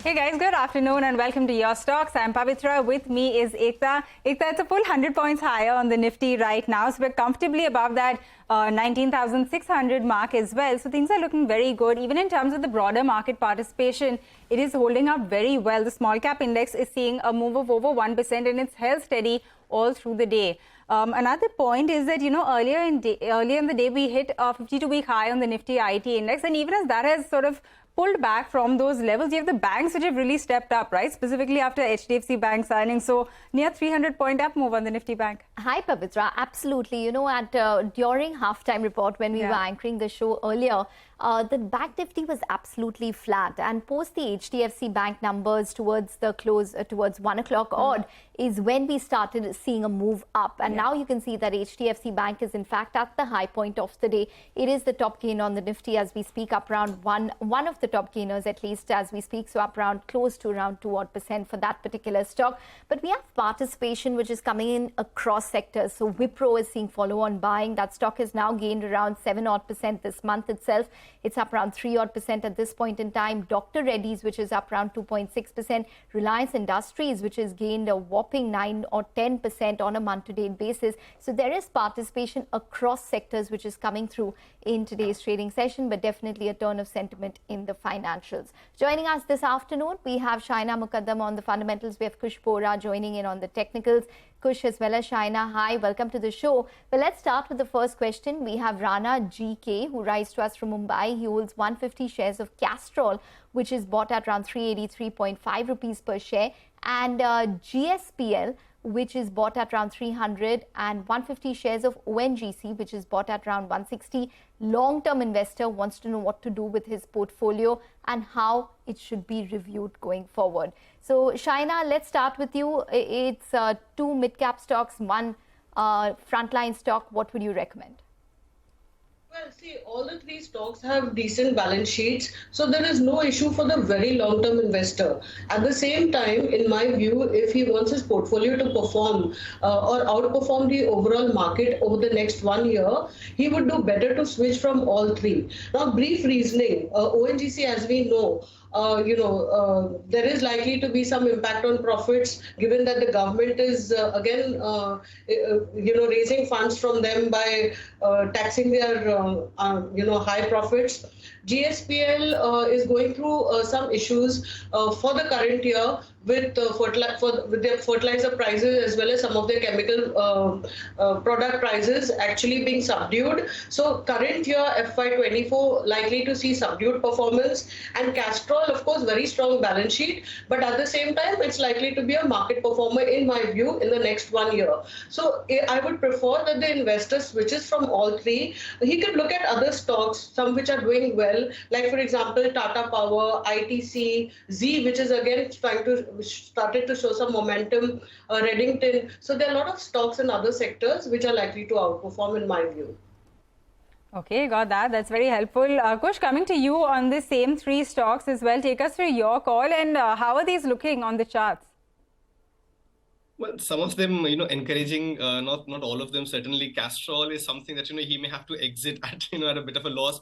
Hey guys, good afternoon and welcome to Your Stocks. I'm Pavitra. With me is Ekta. Ekta, it's a full 100 points higher on the Nifty right now. So we're comfortably above that 19,600 mark as well. So things are looking very good. Even in terms of the broader market participation, it is holding up very well. The small cap index is seeing a move of over 1% and it's held steady all through the day. Another point is that, earlier in the day, we hit a 52-week high on the Nifty IT index. And even as that has sort of pulled back from those levels, you have the banks which have really stepped up, right? Specifically after HDFC Bank signing. So near 300-point up move on the Nifty Bank. Hi, Pavitra. Absolutely. During halftime report, when we were anchoring the show earlier, the Bank Nifty was absolutely flat. And post the HDFC Bank numbers towards the close, towards 1 o'clock odd, is when we started seeing a move up. And now you can see that HDFC Bank is in fact at the high point of the day. It is the top gain on the Nifty as we speak, up around one of the top gainers at least as we speak. So up around close to around 2% for that particular stock. But we have participation which is coming in across sectors. So Wipro is seeing follow-on buying. That stock has now gained around 7% this month itself. It's up around 3% at this point in time. Dr. Reddy's, which is up around 2.6%. Reliance Industries, which has gained a whopping 9 or 10% on a month-to-date basis. So there is participation across sectors which is coming through in today's trading session, but definitely a turn of sentiment in the financials. Joining us this afternoon, we have Shahina Mukadam on the fundamentals. We have Kush Bohra joining in on the technicals. Kush as well as Shahina, hi, welcome to the show. Well, let's start with the first question. We have Rana GK, who writes to us from Mumbai. He holds 150 shares of Castrol, which is bought at around 383.5 rupees per share, and GSPL, which is bought at around 300, and 150 shares of ONGC, which is bought at around 160. Long-term investor wants to know what to do with his portfolio and how it should be reviewed going forward. So, Shahina, let's start with you. It's two mid-cap stocks, one frontline stock. What would you recommend? Well, see, all the three stocks have decent balance sheets, so there is no issue for the very long-term investor. At the same time, in my view, if he wants his portfolio to perform or outperform the overall market over the next 1 year, he would do better to switch from all three. Now, brief reasoning, ONGC, as we know, there is likely to be some impact on profits given that the government is again, raising funds from them by taxing their, high profits. GSPL is going through some issues for the current year with their fertilizer prices as well as some of their chemical product prices actually being subdued. So current year FY24 likely to see subdued performance, and Castrol, of course, very strong balance sheet, but at the same time it's likely to be a market performer in my view in the next 1 year. So I would prefer that the investor switches from all three. He could look at other stocks, some which are doing well, like for example Tata Power, ITC, Z, which is again started to show some momentum, Reddington. So there are a lot of stocks in other sectors which are likely to outperform in my view. Okay, got that. That's very helpful. Kush, coming to you on the same three stocks as well. Take us through your call and how are these looking on the charts? Well, some of them, encouraging, not all of them. Certainly, Castrol is something that, he may have to exit at, at a bit of a loss.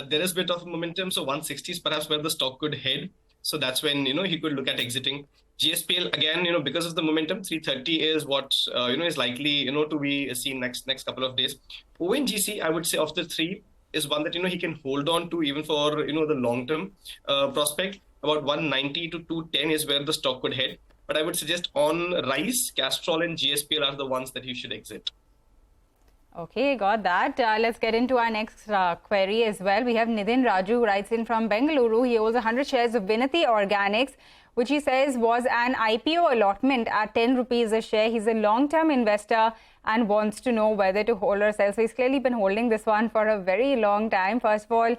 There is a bit of momentum, so 160 is perhaps where the stock could head. So that's when, he could look at exiting. GSPL, again, because of the momentum, 330 is what, is likely, to be seen next couple of days. ONGC, I would say, of the three, is one that, he can hold on to even for, the long-term prospect. About 190 to 210 is where the stock could head. But I would suggest on rise, Castrol and GSPL are the ones that you should exit. Okay, got that. Let's get into our next query as well. We have Nidhin Raju who writes in from Bengaluru. He holds 100 shares of Vinati Organics, which he says was an IPO allotment at 10 rupees a share. He's a long-term investor and wants to know whether to hold or sell. So he's clearly been holding this one for a very long time. First of all,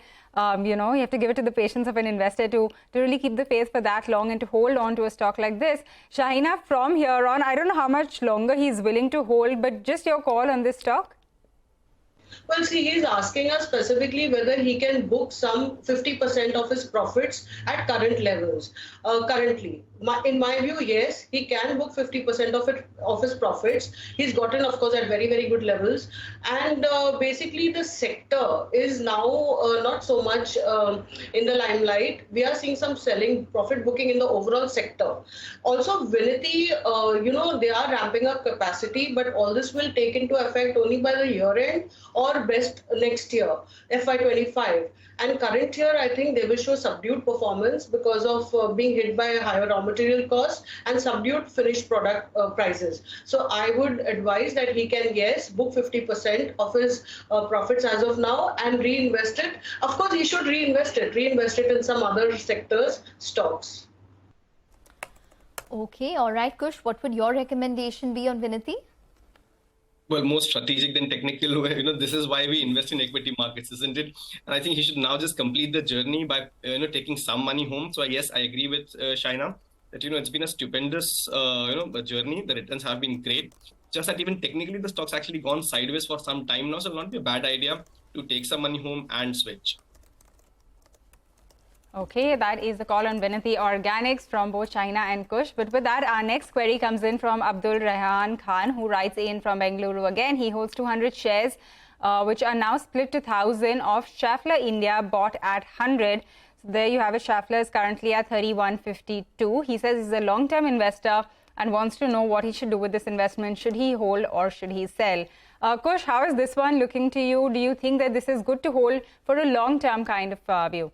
you have to give it to the patience of an investor to really keep the faith for that long and to hold on to a stock like this. Shahina, from here on, I don't know how much longer he's willing to hold, but just your call on this stock. Well, see, he's asking us specifically whether he can book some 50% of his profits at current levels. Currently, in my view, yes, he can book 50% of his profits. He's gotten, of course, at very, very good levels. And basically, the sector is now not so much in the limelight. We are seeing some selling, profit booking in the overall sector. Also, Vinati, they are ramping up capacity, but all this will take into effect only by the year end or best next year, FY25. And current year, I think they will show subdued performance because of being hit by higher raw material costs and subdued finished product prices. So I would advise that he can, yes, book 50% of his profits as of now and reinvest it. Of course, he should reinvest it in some other sectors, stocks. Okay, all right, Kush, what would your recommendation be on Vinati? Well, more strategic than technical. This is why we invest in equity markets, isn't it? And I think he should now just complete the journey by taking some money home. So yes, I agree with Shahina that it's been a stupendous journey. The returns have been great. Just that even technically the stock's actually gone sideways for some time now, so it'll not be a bad idea to take some money home and switch. Okay, that is the call on Vinati Organics from both China and Kush. But with that, our next query comes in from Abdul Rehan Khan, who writes in from Bengaluru again. He holds 200 shares, which are now split to 1,000 of Schaeffler India, bought at 100. So there you have it. Schaeffler is currently at 31.52. He says he's a long-term investor and wants to know what he should do with this investment. Should he hold or should he sell? Kush, how is this one looking to you? Do you think that this is good to hold for a long-term kind of view?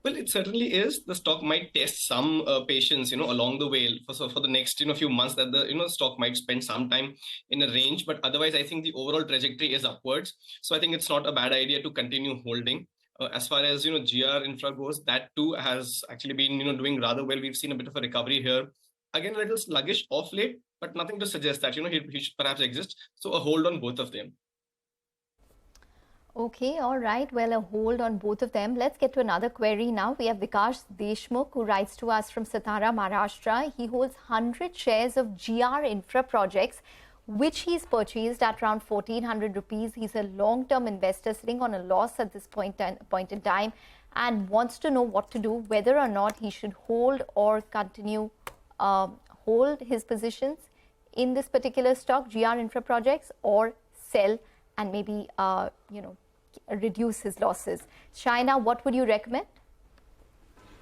Well, it certainly is. The stock might test some patience, along the way. For the next, few months, that the stock might spend some time in a range. But otherwise, I think the overall trajectory is upwards. So I think it's not a bad idea to continue holding. As far as GR Infra goes, that too has actually been doing rather well. We've seen a bit of a recovery here. Again, a little sluggish off late, but nothing to suggest that he should perhaps exist. So a hold on both of them. Okay, all right. Well, a hold on both of them. Let's get to another query now. We have Vikash Deshmukh, who writes to us from Satara, Maharashtra. He holds 100 shares of GR Infra projects, which he's purchased at around 1,400 rupees. He's a long-term investor sitting on a loss at this point in time and wants to know what to do, whether or not he should hold or continue hold his positions in this particular stock, GR Infra projects, or sell and maybe, reduce his losses. Shahina, what would you recommend?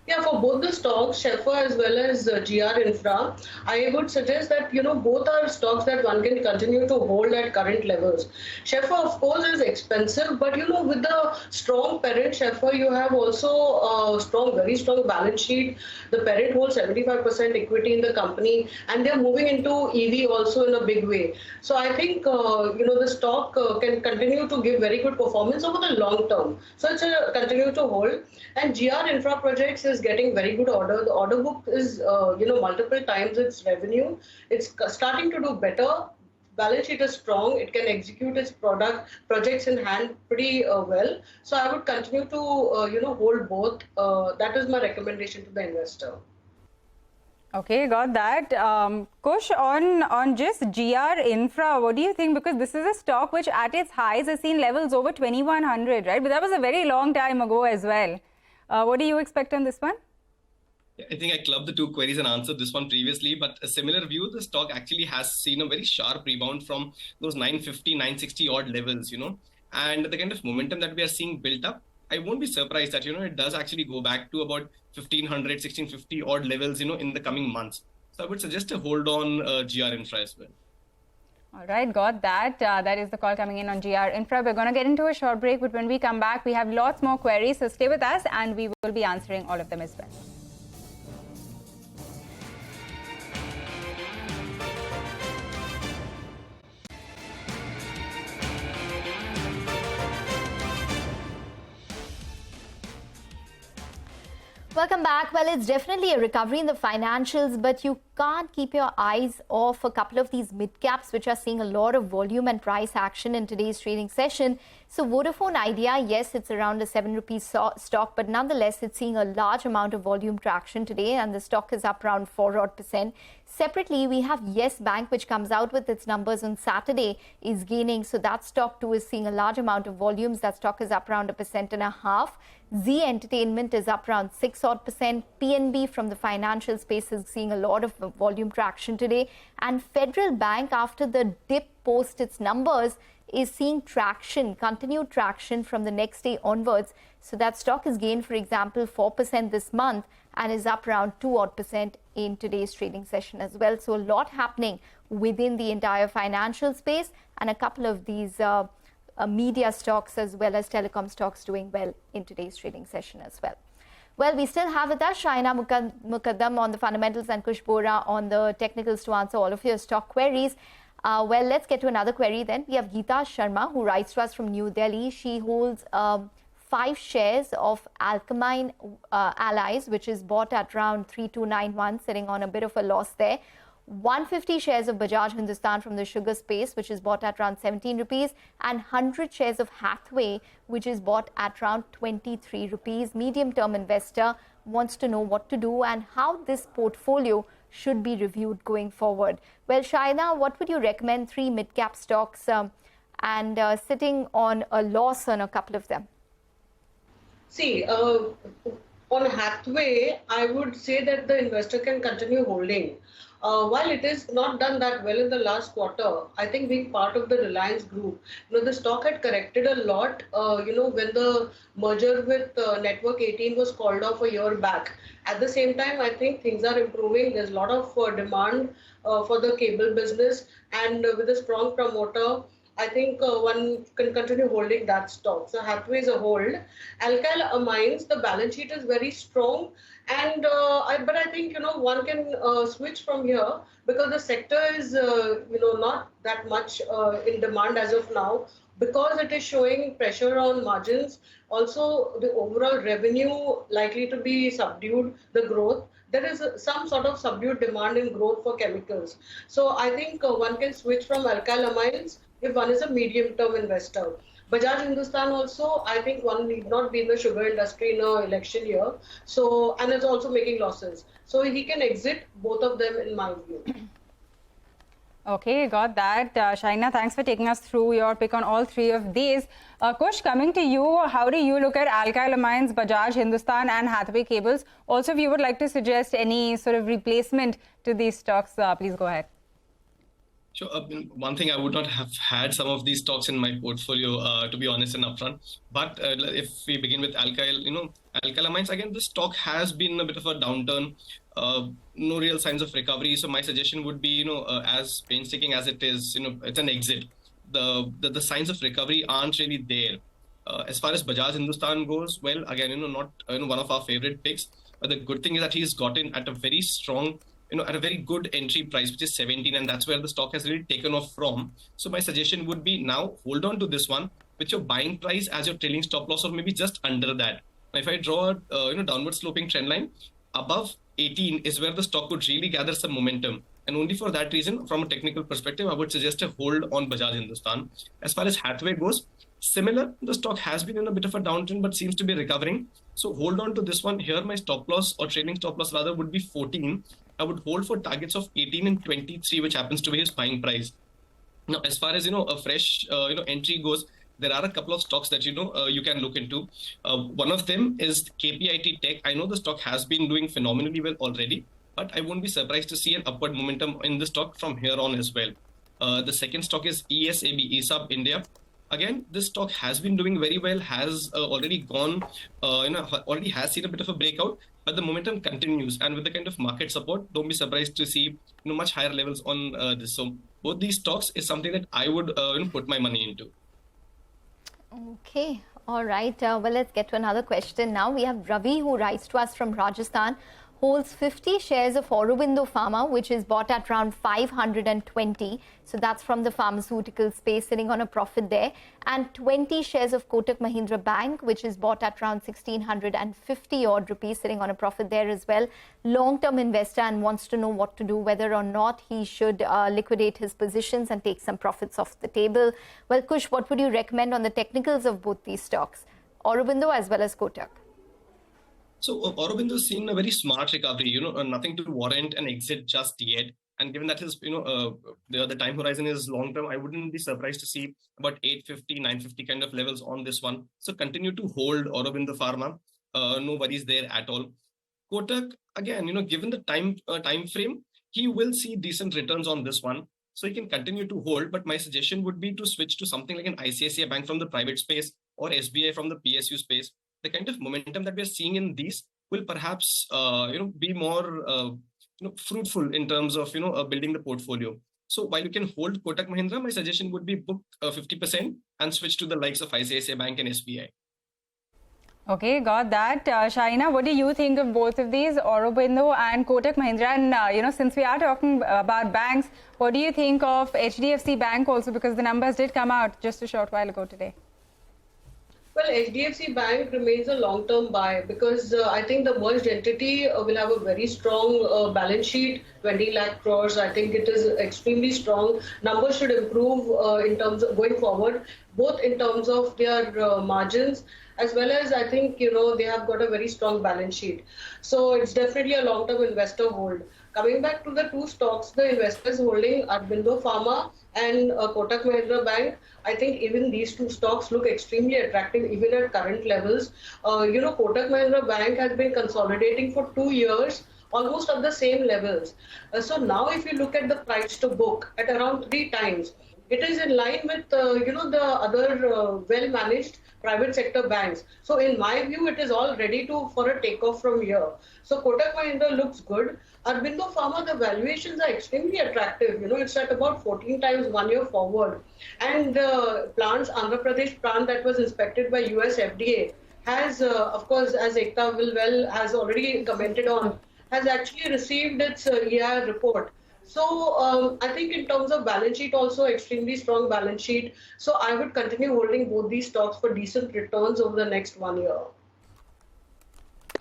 Yeah, for both the stocks, Schaeffler as well as GR Infra, I would suggest that, both are stocks that one can continue to hold at current levels. Schaeffler, of course, is expensive, but, with the strong parent Schaeffler, you have also a very strong balance sheet. The parent holds 75% equity in the company, and they're moving into EV also in a big way. So I think, the stock can continue to give very good performance over the long term. So it's a continue to hold. And GR Infra projects is getting very good order. The order book is, multiple times its revenue. It's starting to do better. Balance sheet is strong. It can execute its projects in hand pretty well. So I would continue to, hold both. That is my recommendation to the investor. Okay, got that. Kush, on just GR Infra, what do you think? Because this is a stock which at its highs has seen levels over 2,100, right? But that was a very long time ago as well. What do you expect on this one? I think I clubbed the two queries and answered this one previously, but a similar view, the stock actually has seen a very sharp rebound from those 950, 960 odd levels, and the kind of momentum that we are seeing built up. I won't be surprised that, it does actually go back to about 1,500, 1,650 odd levels, in the coming months. So I would suggest a hold on GR Infra as well. All right, got that. That is the call coming in on GR Infra. We're going to get into a short break, but when we come back, we have lots more queries. So stay with us and we will be answering all of them as well. Welcome back. Well, it's definitely a recovery in the financials, but you can't keep your eyes off a couple of these mid caps which are seeing a lot of volume and price action in today's trading session. So Vodafone Idea, yes, it's around a 7 rupees stock, but nonetheless, it's seeing a large amount of volume traction today, and the stock is up around 4% Separately, we have Yes Bank, which comes out with its numbers on Saturday, is gaining. So that stock too is seeing a large amount of volumes. That stock is up around 1.5%. Z Entertainment is up around 6%. PNB from the financial space is seeing a lot of volume traction today. And Federal Bank, after the dip post its numbers, is seeing traction, continued traction from the next day onwards. So that stock has gained, for example, 4% this month and is up around 2% in today's trading session as well. So a lot happening within the entire financial space, and a couple of these media stocks as well as telecom stocks doing well in today's trading session as well. Well, we still have with us Shahina Mukadam on the fundamentals and Kush Bohra on the technicals to answer all of your stock queries. Well, let's get to another query then. We have Geeta Sharma, who writes to us from New Delhi. She holds 5 shares of Alchemine Allies, which is bought at around 3291, sitting on a bit of a loss there. 150 shares of Bajaj Hindustan from the sugar space, which is bought at around 17 rupees, and 100 shares of Hathway, which is bought at around 23 rupees. Medium-term investor wants to know what to do and how this portfolio should be reviewed going forward. Well, Shahina, what would you recommend 3 mid-cap stocks and sitting on a loss on a couple of them? See, on Hathway, I would say that the investor can continue holding. While it is not done that well in the last quarter, I think being part of the Reliance group, the stock had corrected a lot, when the merger with Network 18 was called off a year back. At the same time, I think things are improving. There's a lot of demand for the cable business, and with a strong promoter, I think one can continue holding that stock. So Hathway is a hold. Alkyl Amines, the balance sheet is very strong, and but I think one can switch from here because the sector is not that much in demand as of now, because it is showing pressure on margins. Also, the overall revenue likely to be subdued. The growth. There is some sort of subdued demand in growth for chemicals. So I think one can switch from alkyl amines if one is a medium-term investor. Bajaj Hindustan also, I think one need not be in the sugar industry in an election year. So, and it's also making losses. So he can exit both of them in my view. Okay, got that. Shahina, thanks for taking us through your pick on all 3 of these. Kush, coming to you, how do you look at alkyl amines, Bajaj Hindustan and Hathway Cables? Also, if you would like to suggest any sort of replacement to these stocks, please go ahead. Sure. One thing, I would not have had some of these stocks in my portfolio, to be honest and upfront. But if we begin with alkyl amines, again, the stock has been a bit of a downturn. No real signs of recovery. So my suggestion would be, as painstaking as it is, it's an exit. The signs of recovery aren't really there. As far as Bajaj Hindustan goes, well, again, not one of our favorite picks. But the good thing is that he's gotten at a very strong, at a very good entry price, which is 17, and that's where the stock has really taken off from. So my suggestion would be now hold on to this one with your buying price as your trailing stop loss, or maybe just under that. Now, if I draw a downward sloping trend line, above 18 is where the stock would really gather some momentum. And only for that reason, from a technical perspective, I would suggest a hold on Bajaj Hindustan. As far as Hathway goes, similar, the stock has been in a bit of a downturn, but seems to be recovering. So hold on to this one. Here, my stop loss, or trailing stop loss rather, would be 14. I would hold for targets of 18 and 23, which happens to be his buying price. Now, as far as, a fresh, entry goes, there are a couple of stocks that, you can look into. One of them is KPIT Tech. I know the stock has been doing phenomenally well already, but I won't be surprised to see an upward momentum in the stock from here on as well. The second stock is ESAB India. Again, this stock has been doing very well, has already gone, already has seen a bit of a breakout, but the momentum continues. And with the kind of market support, don't be surprised to see much higher levels on this. So both these stocks is something that I would put my money into. Okay, all right. Well, let's get to another question now. We have Ravi, who writes to us from Rajasthan, holds 50 shares of Aurobindo Pharma, which is bought at around 520. So that's from the pharmaceutical space, sitting on a profit there. And 20 shares of Kotak Mahindra Bank, which is bought at around 1650 odd rupees, sitting on a profit there as well. Long-term investor and wants to know what to do, whether or not he should liquidate his positions and take some profits off the table. Well, Kush, what would you recommend on the technicals of both these stocks, Aurobindo as well as Kotak? So Aurobindo has seen a very smart recovery, nothing to warrant an exit just yet. And given that his, the time horizon is long term, I wouldn't be surprised to see about 850, 950 kind of levels on this one. So continue to hold Aurobindo Pharma. No worries there at all. Kotak, again, given the time frame, he will see decent returns on this one. So he can continue to hold. But my suggestion would be to switch to something like an ICICI Bank from the private space or SBI from the PSU space. The kind of momentum that we're seeing in these will perhaps, be more, fruitful in terms of, building the portfolio. So while you can hold Kotak Mahindra, my suggestion would be book 50% and switch to the likes of ICICI Bank and SBI. Okay, got that. Shahina, what do you think of both of these, Aurobindo and Kotak Mahindra? And, since we are talking about banks, what do you think of HDFC Bank also? Because the numbers did come out just a short while ago today. Well, HDFC Bank remains a long-term buy because I think the merged entity will have a very strong balance sheet, 20 lakh crores. I think it is extremely strong. Numbers should improve in terms of going forward, both in terms of their margins as well as I think, they have got a very strong balance sheet. So it's definitely a long-term investor hold. Coming back to the two stocks, the investors holding Aurobindo Pharma and Kotak Mahindra Bank, I think even these two stocks look extremely attractive even at current levels. Kotak Mahindra Bank has been consolidating for 2 years, almost at the same levels. So now if you look at the price to book at around 3 times, it is in line with, the other well-managed private sector banks. So in my view, it is all ready for a takeoff from here. So Kotak Mahindra looks good. Aurobindo Pharma, the valuations are extremely attractive. It's at about 14 times 1 year forward. And Andhra Pradesh plant that was inspected by US FDA has, of course, as Ekta has already commented on, has actually received its EIR report. So I think in terms of balance sheet also, extremely strong balance sheet. So I would continue holding both these stocks for decent returns over the next 1 year.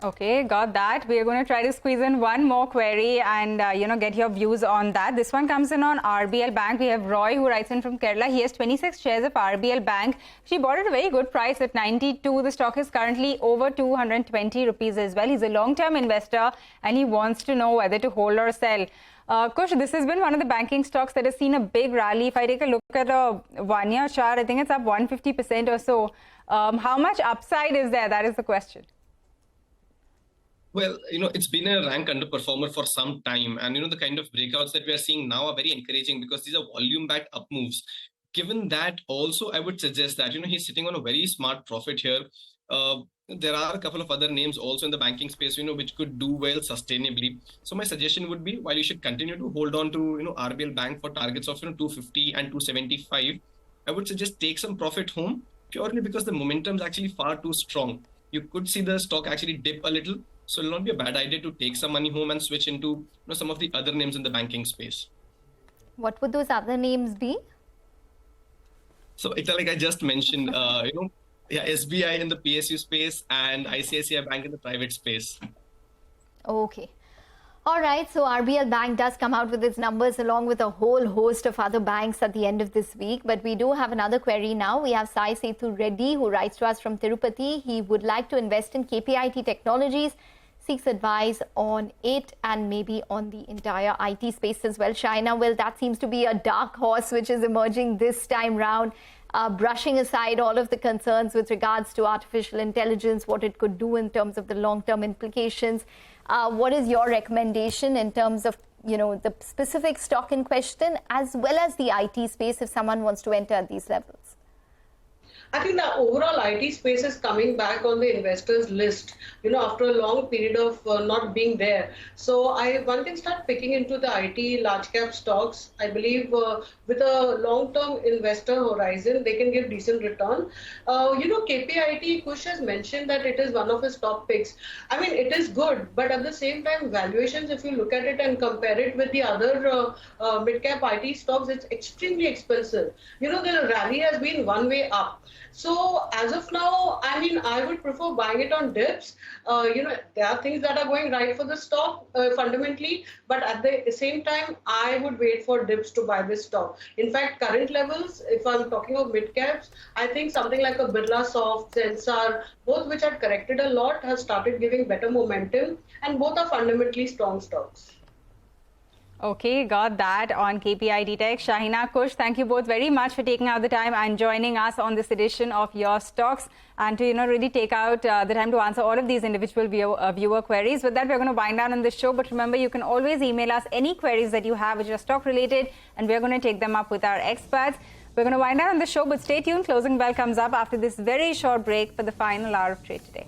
Okay, got that. We are going to try to squeeze in one more query and, get your views on that. This one comes in on RBL Bank. We have Roy who writes in from Kerala. He has 26 shares of RBL Bank. She bought it at a very good price at 92. The stock is currently over 220 rupees as well. He's a long-term investor and he wants to know whether to hold or sell. Kush, this has been one of the banking stocks that has seen a big rally. If I take a look at the 1 year chart, I think it's up 150% or so. How much upside is there? That is the question. Well, it's been a rank underperformer for some time. And, the kind of breakouts that we are seeing now are very encouraging because these are volume-backed up moves. Given that, also, I would suggest that, he's sitting on a very smart profit here. There are a couple of other names also in the banking space, which could do well sustainably. So my suggestion would be, while you should continue to hold on to, RBL Bank for targets of, 250 and 275, I would suggest take some profit home purely because the momentum is actually far too strong. You could see the stock actually dip a little. So it will not be a bad idea to take some money home and switch into some of the other names in the banking space. What would those other names be? So, like I just mentioned, SBI in the PSU space and ICICI Bank in the private space. Okay. All right. So RBL Bank does come out with its numbers along with a whole host of other banks at the end of this week. But we do have another query now. We have Sai Sethu Reddy who writes to us from Tirupati. He would like to invest in KPIT Technologies, seeks advice on it and maybe on the entire IT space as well. Shahina, well, that seems to be a dark horse which is emerging this time round. Brushing aside all of the concerns with regards to artificial intelligence, what it could do in terms of the long-term implications. What is your recommendation in terms of, the specific stock in question as well as the IT space if someone wants to enter at these levels? I think the overall IT space is coming back on the investors list, after a long period of not being there. So one can start picking into the IT large cap stocks. I believe with a long-term investor horizon, they can give decent return. KPIT, Kush has mentioned that it is one of his top picks. I mean, it is good, but at the same time, valuations, if you look at it and compare it with the other mid-cap IT stocks, it's extremely expensive. The rally has been one way up. So as of now, I mean, I would prefer buying it on dips. There are things that are going right for the stock fundamentally, but at the same time, I would wait for dips to buy this stock. In fact, current levels, if I'm talking of mid caps, I think something like a Birla Soft, Sensar, both which had corrected a lot, have started giving better momentum, and both are fundamentally strong stocks. Okay, got that on KPIT Tech. Shahina, Kush, thank you both very much for taking out the time and joining us on this edition of Your Stocks, and to really take out the time to answer all of these individual viewer queries. With that, we're going to wind down on this show. But remember, you can always email us any queries that you have which are stock related, and we're going to take them up with our experts. We're going to wind down on the show, but stay tuned. Closing bell comes up after this very short break for the final hour of trade today.